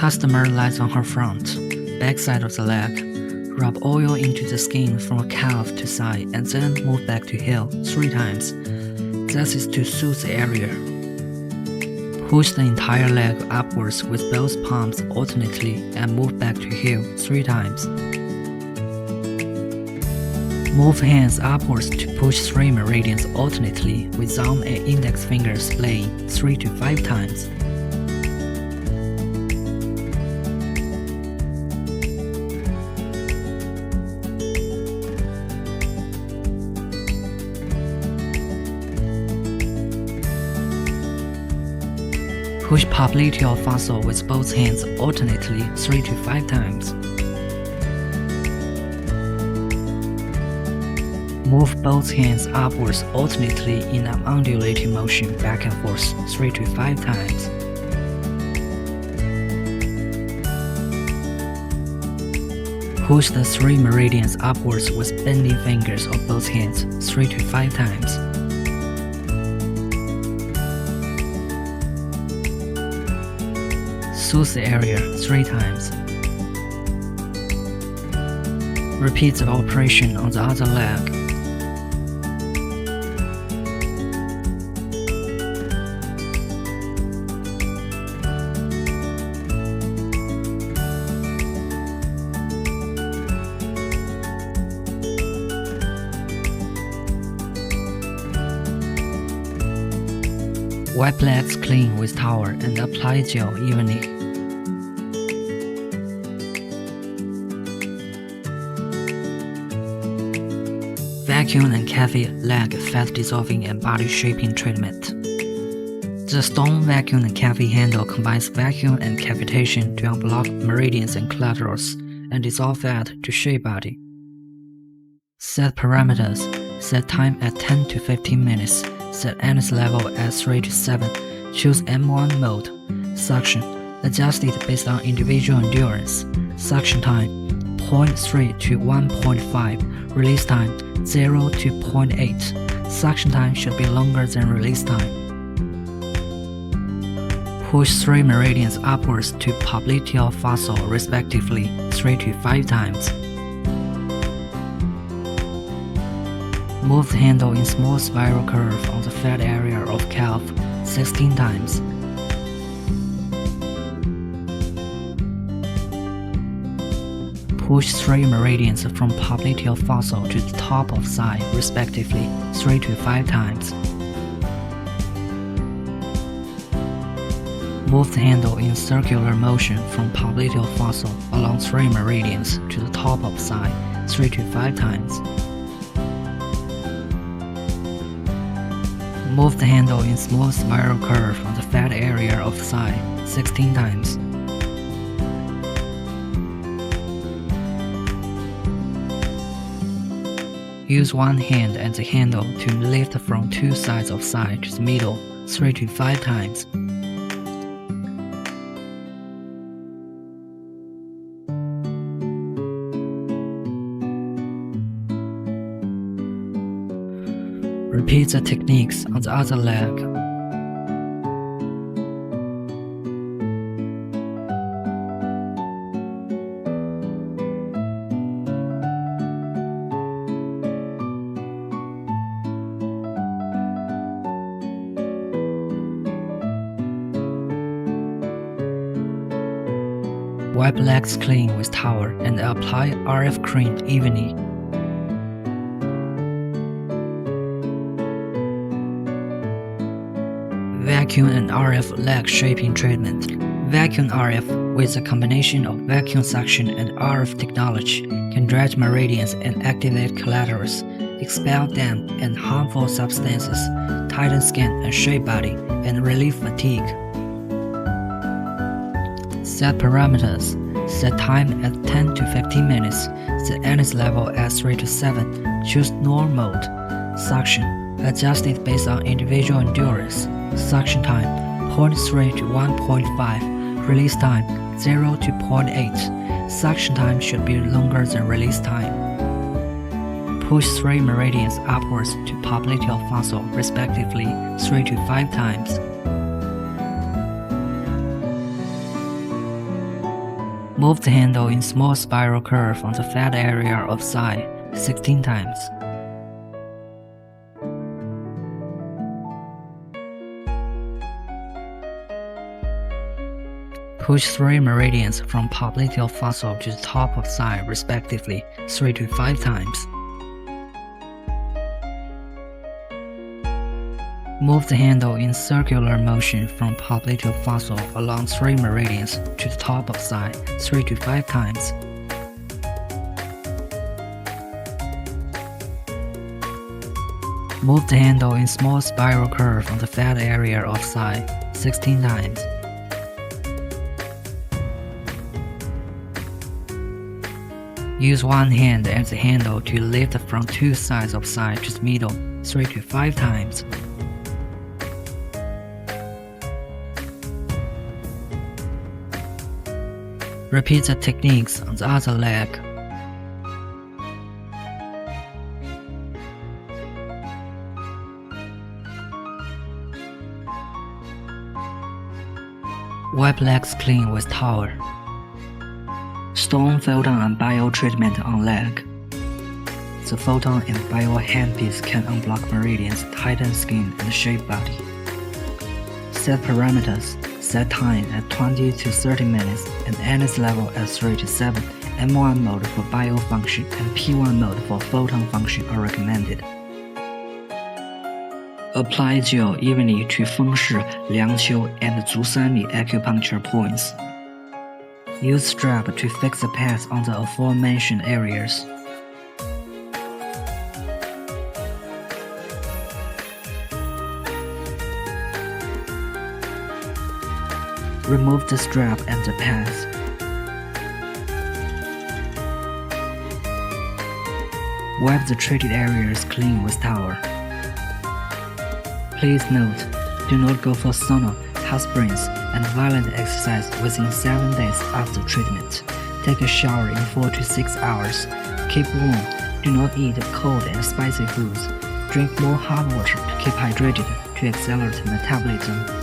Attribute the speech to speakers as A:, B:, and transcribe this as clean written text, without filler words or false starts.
A: Customer lies on her front, back side of the leg. Rub oil into the skin from calf to side and then move back to heel 3 times. This is to soothe the area. Push the entire leg upwards with both palms alternately and move back to heel 3 times. Move hands upwards to push 3 meridians alternately with thumb and index fingers playing 3 to 5 times. Push popliteal fossa with both hands alternately 3 to 5 times. Move both hands upwards alternately in an undulating motion back and forth 3 to 5 times. Push the 3 meridians upwards with bending fingers of both hands 3 to 5 times. Soothe the area 3 times. Repeat the operation on the other leg. Wipe legs clean with towel and apply gel evenly. Vacuum and Cavi leg fat dissolving and body shaping treatment. The Storm Vacuum and Cavi Handle combines vacuum and cavitation to unblock meridians and collaterals and dissolve fat to shape body. Set parameters. Set time at 10 to 15 minutes. Set NS level at 3 to 7. Choose M1 mode. Suction. Adjust it based on individual endurance. Suction time 0.3 to 1.5. Release time 0 to 0.8. Suction time should be longer than release time. Push 3 meridians upwards to popliteal fossa respectively 3 to 5 times. Move the handle in small spiral curve on the fat area of calf 16 times. Push 3 meridians from popliteal fossa to the top of thigh respectively 3 to 5 times. Move the handle in circular motion from popliteal fossa along 3 meridians to the top of thigh 3 to 5 times. Move the handle in small spiral curve on the fat area of thigh 16 times. Use one hand and the handle to lift from 2 sides of thigh to the middle 3 to 5 times. Repeat the techniques on the other leg. Wipe legs clean with towel and apply RF cream evenly. Vacuum and RF leg shaping treatment. Vacuum RF with a combination of vacuum suction and RF technology can dredge meridians and activate collaterals, expel damp and harmful substances, tighten skin and shape body, and relieve fatigue. Set parameters. Set time at 10 to 15 minutes. Set NS level at 3 to 7. Choose norm mode. Suction. Adjust it based on individual endurance. Suction time 0.3 to 1.5. Release time 0 to 0.8. Suction time should be longer than release time. Push 3 meridians upwards to popliteal fossa respectively 3 to 5 times. Move the handle in small spiral curve on the fat area of side 16 times. Push 3 meridians from popliteal fossil to the top of side respectively 3 to 5 times. Move the handle in circular motion from popliteal fossil along 3 meridians to the top of side 3 to 5 times. Move the handle in small spiral curve on the fat area of side 16 times. Use one hand as the handle to lift from 2 sides of side to the middle 3 to 5 times. Repeat the techniques on the other leg. Wipe legs clean with towel. Storm Photon Bio treatment on leg. The photon and bio handpiece can unblock meridians, tighten skin, and shape body. Set parameters. Set time at 20 to 30 minutes and NS level at 3 to 7. M1 mode for bio function and P1 mode for photon function are recommended. Apply gel evenly to 风市、梁丘 and 足3米 acupuncture points. Use strap to fix the pads on the aforementioned areas. Remove the strap and the pads. Wipe the treated areas clean with towel. Please note, do not go for sauna, hot springs, and violent exercise within 7 days after treatment. Take a shower in 4 to 6 hours. Keep warm. Do not eat cold and spicy foods. Drink more hot water to keep hydrated to accelerate metabolism.